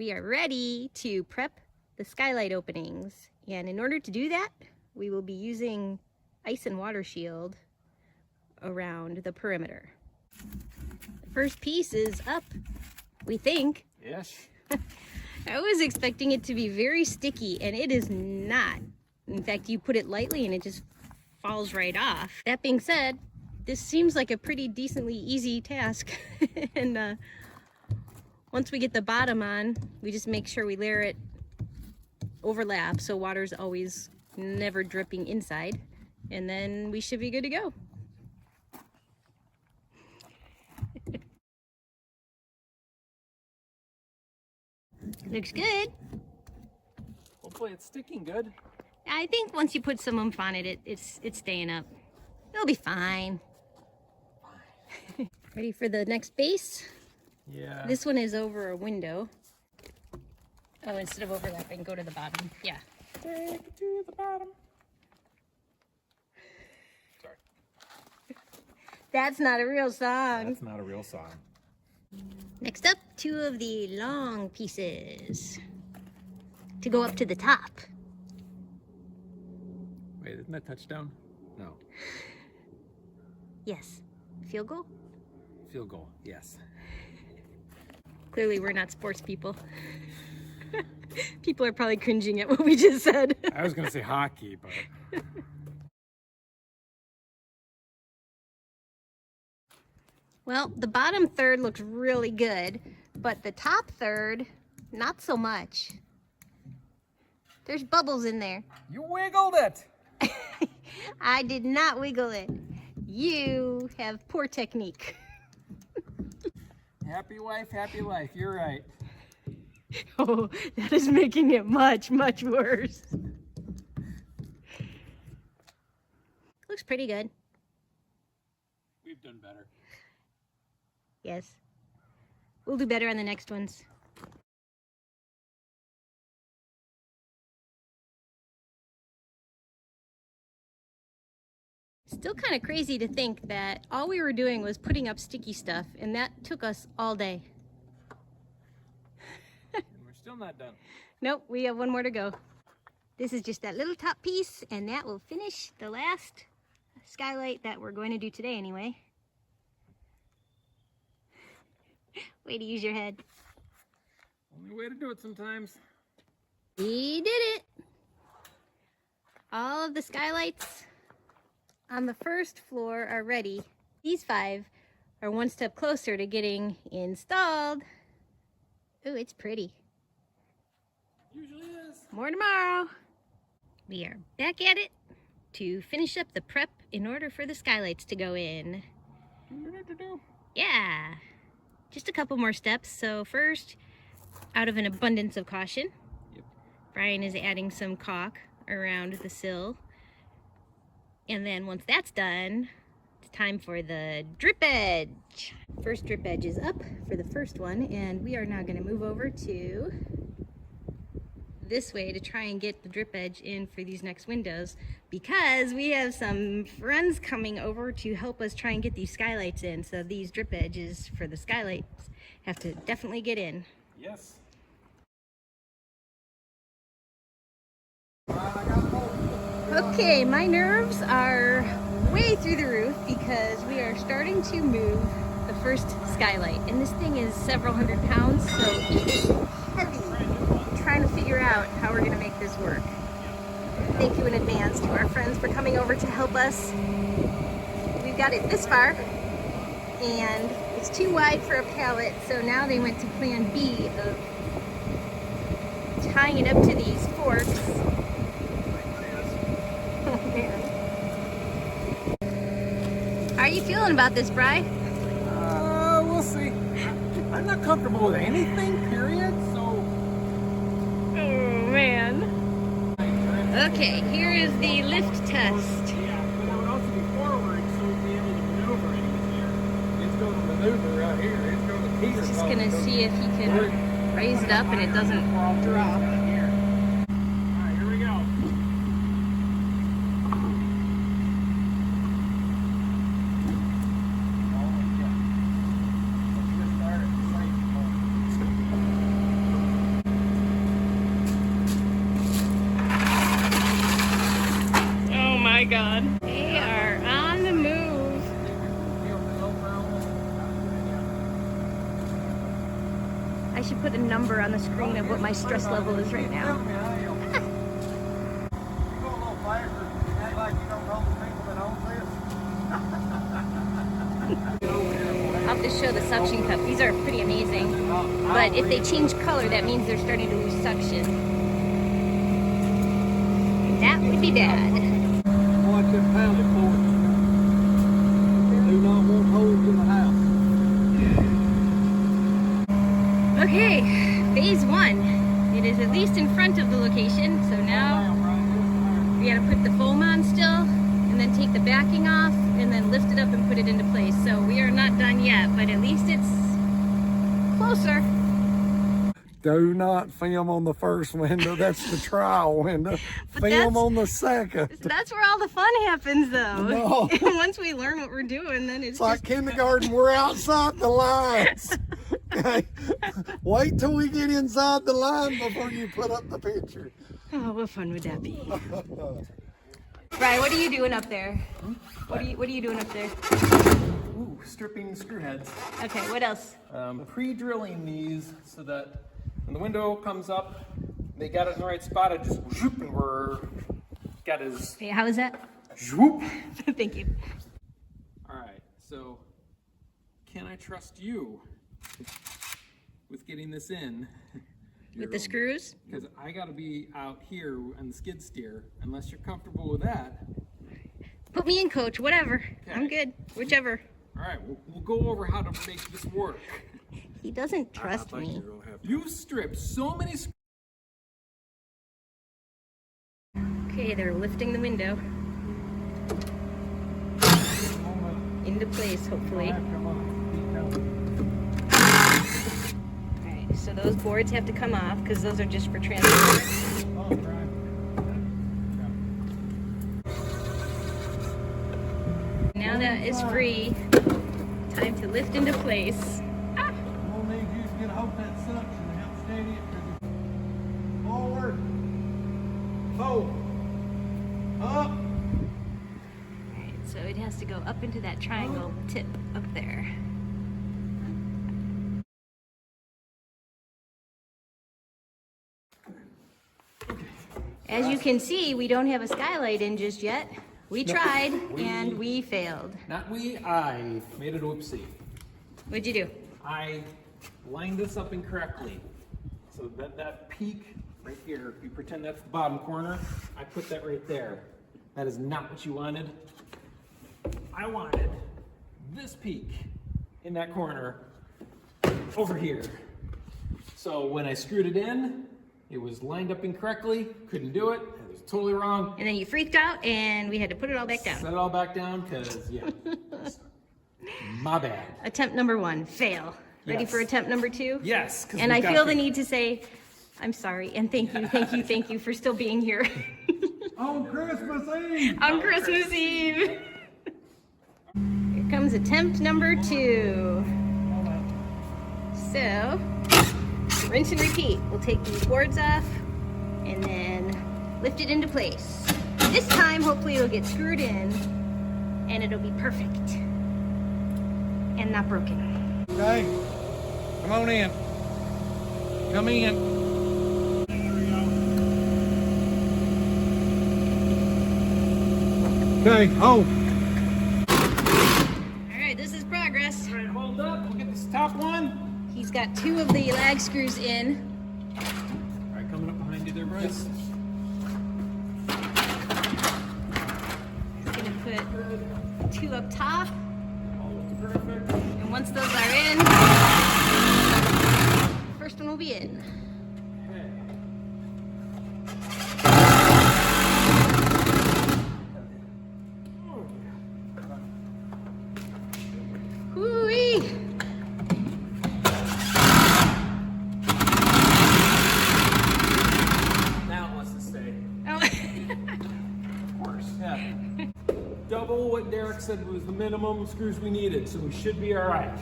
We are ready to prep the skylight openings. And in order to do that, we will be using ice and water shield around the perimeter. The first piece is up, we think. Yes. I was expecting it to be very sticky, and it is not. In fact, you put it lightly and it just falls right off. That being said, this seems like a pretty decently easy task. And once we get the bottom on, we just make sure we layer it overlap so water's always never dripping inside, and then we should be good to go. Looks good. Hopefully it's sticking good. I think once you put some oomph on it, it's staying up. It'll be fine. Ready for the next base? Yeah. This one is over a window. Oh, instead of overlapping, go to the bottom. Yeah. Take it to the bottom. Sorry. That's not a real song. That's not a real song. Next up, 2 of the long pieces to go up to the top. Wait, isn't that touchdown? No. Yes. Field goal? Field goal, yes. Clearly we're not sports people. People are probably cringing at what we just said. I was going to say hockey, but... Well, the bottom third looks really good, but the top third, not so much. There's bubbles in there. You wiggled it! I did not wiggle it. You have poor technique. Happy wife, happy life. You're right. Oh, that is making it much, much worse. Looks pretty good. We've done better. Yes. We'll do better on the next ones. Still kind of crazy to think that all we were doing was putting up sticky stuff, and that took us all day. And we're still not done. Nope, we have one more to go. This is just that little top piece, and that will finish the last skylight that we're going to do today anyway. Way to use your head. Only way to do it sometimes. We did it! All of the skylights on the first floor are ready. These 5 are one step closer to getting installed. Ooh, it's pretty. Usually is. More tomorrow. We are back at it to finish up the prep in order for the skylights to go in. Yeah. Just a couple more steps. So first, out of an abundance of caution, Brian is adding some caulk around the sill. And then once that's done, it's time for the drip edge. First drip edge is up for the first one, and we are now going to move over to this way to try and get the drip edge in for these next windows, because we have some friends coming over to help us try and get these skylights in. So these drip edges for the skylights have to definitely get in. Yes. Okay, my nerves are way through the roof because we are starting to move the first skylight, and this thing is several hundred pounds, so it is heavy. Trying to figure out how we're going to make this work. Thank you in advance to our friends for coming over to help us. We've got it this far, and it's too wide for a pallet, so now they went to plan B of tying it up to these forks. Oh man. How are you feeling about this, Bri? We'll see. I'm not comfortable with anything, period, so... Oh man. Okay, here is the lift test. Yeah, but it would also be forward, so we'd be able to maneuver it easier. It's going to maneuver out here. It's going to teeter. Just gonna see if he can raise it up and it doesn't drop. Alright, here we go. put a number on the screen of what my stress level is right now. You go a little faster, act like you don't know the people that own this. I'll have to show the suction cup. These are pretty amazing. But if they change color, that means they're starting to lose suction. And that would be bad. Watch them pallet forward. They do not want holes in the house. Okay, phase 1. It is at least in front of the location, so now we gotta put the foam on still, and then take the backing off, and then lift it up and put it into place. So we are not done yet, but at least it's closer. Do not film on the first window. That's the trial window. But Film on the second. That's where all the fun happens, though. No. Once we learn what we're doing, then it's It's like kindergarten. We're outside the lines. Okay. Wait till we get inside the line before you put up the picture. Oh, what fun would that be? Brian, what are you doing up there? What are you doing up there? Ooh, stripping screw heads. Okay, what else? Pre-drilling these so that when the window comes up, they got it in the right spot. I just whoop, and got his Okay, how is that? whoop. Thank you. All right, so can I trust you with getting this in? With the screws? Because I got to be out here on the skid steer. Unless you're comfortable with that. Put me in, coach, whatever. Okay. I'm good, whichever. All right, we'll go over how to make this work. He doesn't trust me. You stripped so many Okay, they're lifting the window into place, hopefully. Alright, so those boards have to come off because those are just for transport. Now that it's free, time to lift into place. We'll need you to get a hold of that suction to help steady it. Forward. Forward. Up. Alright, so it has to go up into that triangle tip up there. As you can see, we don't have a skylight in just yet. We tried and we failed. Not we, I made it whoopsie. What'd you do? I lined this up incorrectly. So that peak right here, if you pretend that's the bottom corner, I put that right there. That is not what you wanted. I wanted this peak in that corner over here. So when I screwed it in, it was lined up incorrectly, couldn't do it, it was totally wrong. And then you freaked out and we had to put it all back down. Set it all back down because, yeah, my bad. Attempt number 1, fail. Ready Yes. for attempt number 2? Yes. And I feel the need to say, I'm sorry and thank you for still being here. On Christmas Eve. On Christmas Eve. Here comes attempt number 2. So, rinse and repeat. We'll take these boards off and then lift it into place. This time, hopefully it'll get screwed in and it'll be perfect and not broken. Okay. Come on in. Come in. Okay, hold. Alright, this is progress. All right, hold up, we'll get this top one. He's got 2 of the lag screws in. All right, coming up behind you there, Bryce. He's gonna put 2 up top. All looking perfect. And once those are in, the first one will be in. Okay. Hoo-wee! Now it wants to stay. Oh. Of course, yeah. Double what Derek said was the minimum screws we needed, so we should be all right.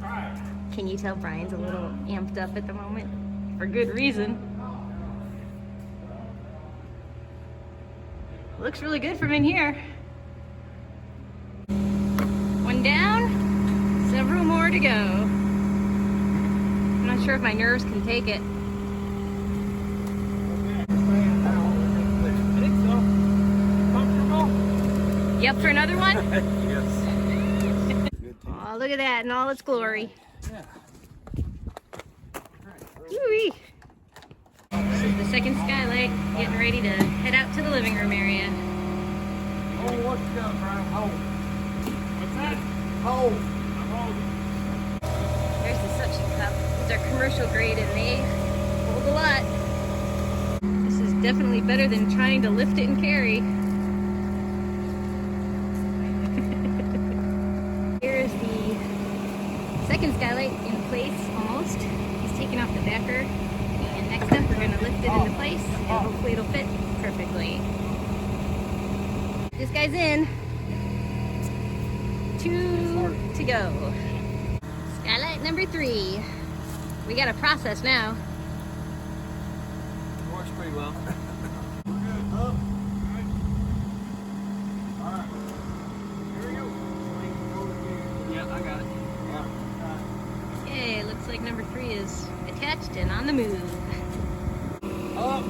All right. Can you tell Brian's a little amped up at the moment? For good reason. Looks really good from in here. One down, several more to go. sure if my nerves can take it. I think so. Comfortable? You up for another one? Yes. Oh, look at that in all its glory. Yeah. Woo-wee. This is the second skylight, getting ready to head out to the living room area. Oh, what you got, Brian? Hold. What's that? Hold. I'm holding. There's the suction cup. These are commercial grade and they hold a lot. This is definitely better than trying to lift it and carry. Here's the second skylight in place almost. He's taking off the backer. And next up we're going to lift it into place and hopefully it'll fit perfectly. This guy's in. 2 to go. Skylight number 3. We got a process now. Works pretty well. We're good. Up. Good. All right. Here we go. Yeah, I got it. Okay, looks like number 3 is attached and on the move. Up.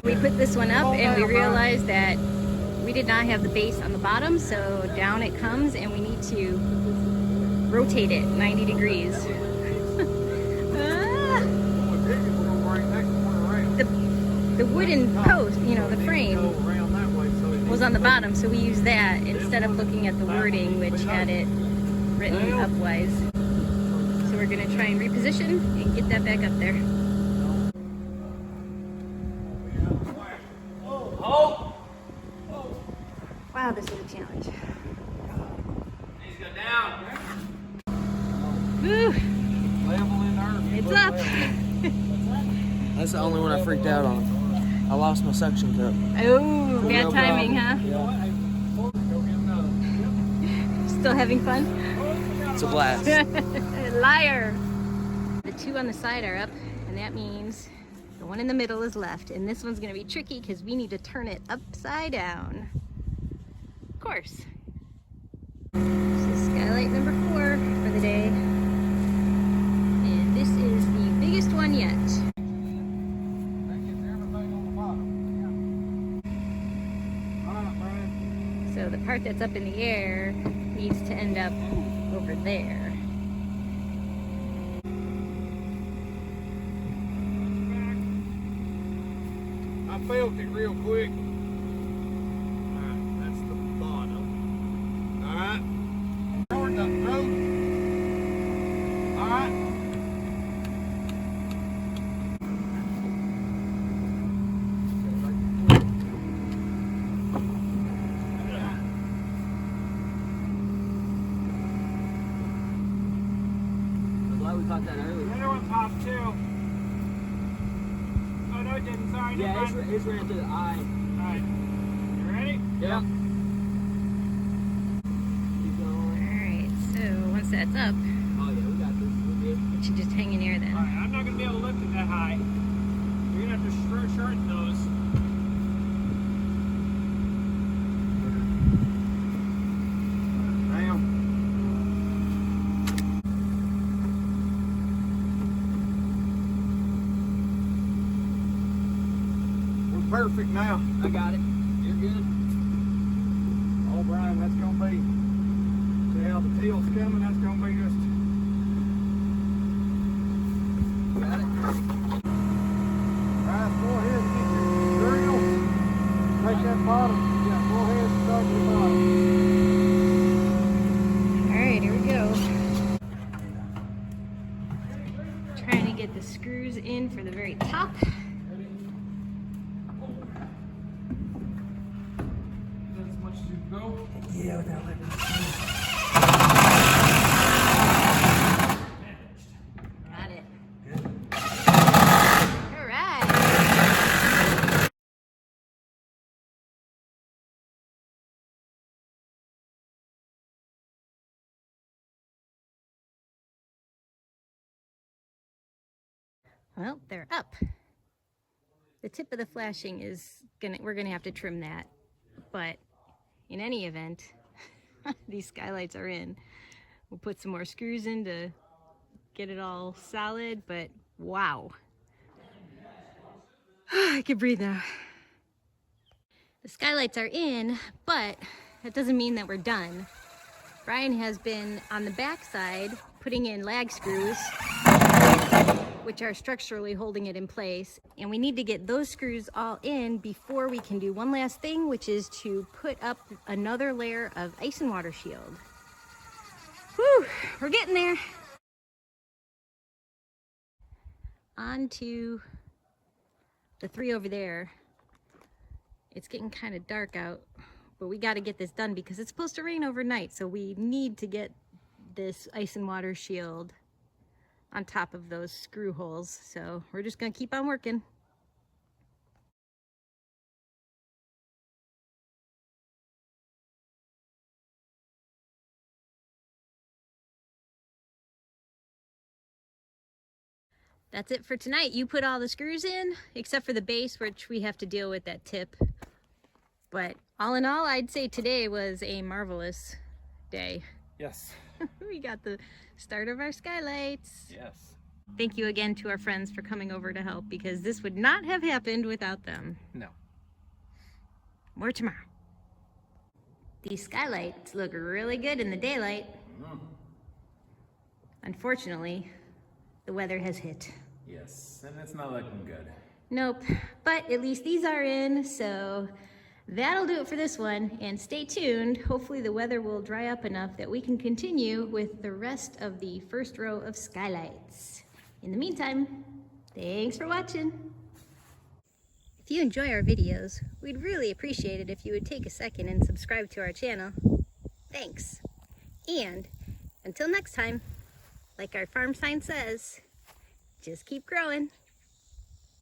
We put this one up and we realized that we did not have the base on the bottom, so down it comes and we need to rotate it 90 degrees. Ah! The wooden post, you know, the frame was on the bottom, so we used that instead of looking at the wording, which had it written upwise. So we're gonna try and reposition and get that back up there. Oh! Wow, this is a challenge. He's go down. Woo! Level in there. It's up! That's the only one I freaked out on. I lost my suction cup. Oh, bad timing, huh? Still having fun? It's a blast. Liar! The 2 on the side are up, and that means the one in the middle is left. And this one's gonna be tricky because we need to turn it upside down. Of course. This is skylight number 4 for the day. And this is the biggest one yet. So the part that's up in the air needs to end up over there. I felt it real quick. Alright, that's the bottom. Alright. Toward the road. Alright. I'm glad we caught that early. The other one popped too. Oh no, it didn't. Sorry. Yeah, never mind. it's ran through the eye. Alright. You ready? Yeah. Keep going. Alright, so once that's up, Oh yeah, we got this. We're good. it should just hang in air then. Alright, I'm not going to be able to lift it that high. You're going to have to shorten those. Down. We're perfect now. I got it. You're good. Oh, Brian, that's gonna be. See how the tail's coming? That's gonna be just. Got it. Right, go ahead and get your drill. Take that bottom. Yeah, go ahead and start with the bottom. Alright, here we go. Trying to get the screws in for the very top. As much as you go. Yeah, without letting Got it. Alright. Well, they're up. The tip of the flashing is we're gonna have to trim that, but in any event, these skylights are in. We'll put some more screws in to get it all solid, but wow. I can breathe now. The skylights are in, but that doesn't mean that we're done. Brian has been on the back side putting in lag screws, which are structurally holding it in place. And we need to get those screws all in before we can do one last thing, which is to put up another layer of ice and water shield. Whew, we're getting there. On to the 3 over there. It's getting kind of dark out, but we got to get this done because it's supposed to rain overnight. So we need to get this ice and water shield on top of those screw holes. So we're just going to keep on working. That's it for tonight. You put all the screws in, except for the base, which we have to deal with that tip. But all in all, I'd say today was a marvelous day. Yes. We got the start of our skylights. Yes. Thank you again to our friends for coming over to help, because this would not have happened without them. No. More tomorrow. These skylights look really good in the daylight. Unfortunately, the weather has hit. Yes, and it's not looking good. Nope, but at least these are in, so that'll do it for this one. And stay tuned. Hopefully the weather will dry up enough that we can continue with the rest of the first row of skylights. In the meantime, thanks for watching. If you enjoy our videos, we'd really appreciate it if you would take a second and subscribe to our channel. Thanks. And until next time, like our farm sign says, just keep growing.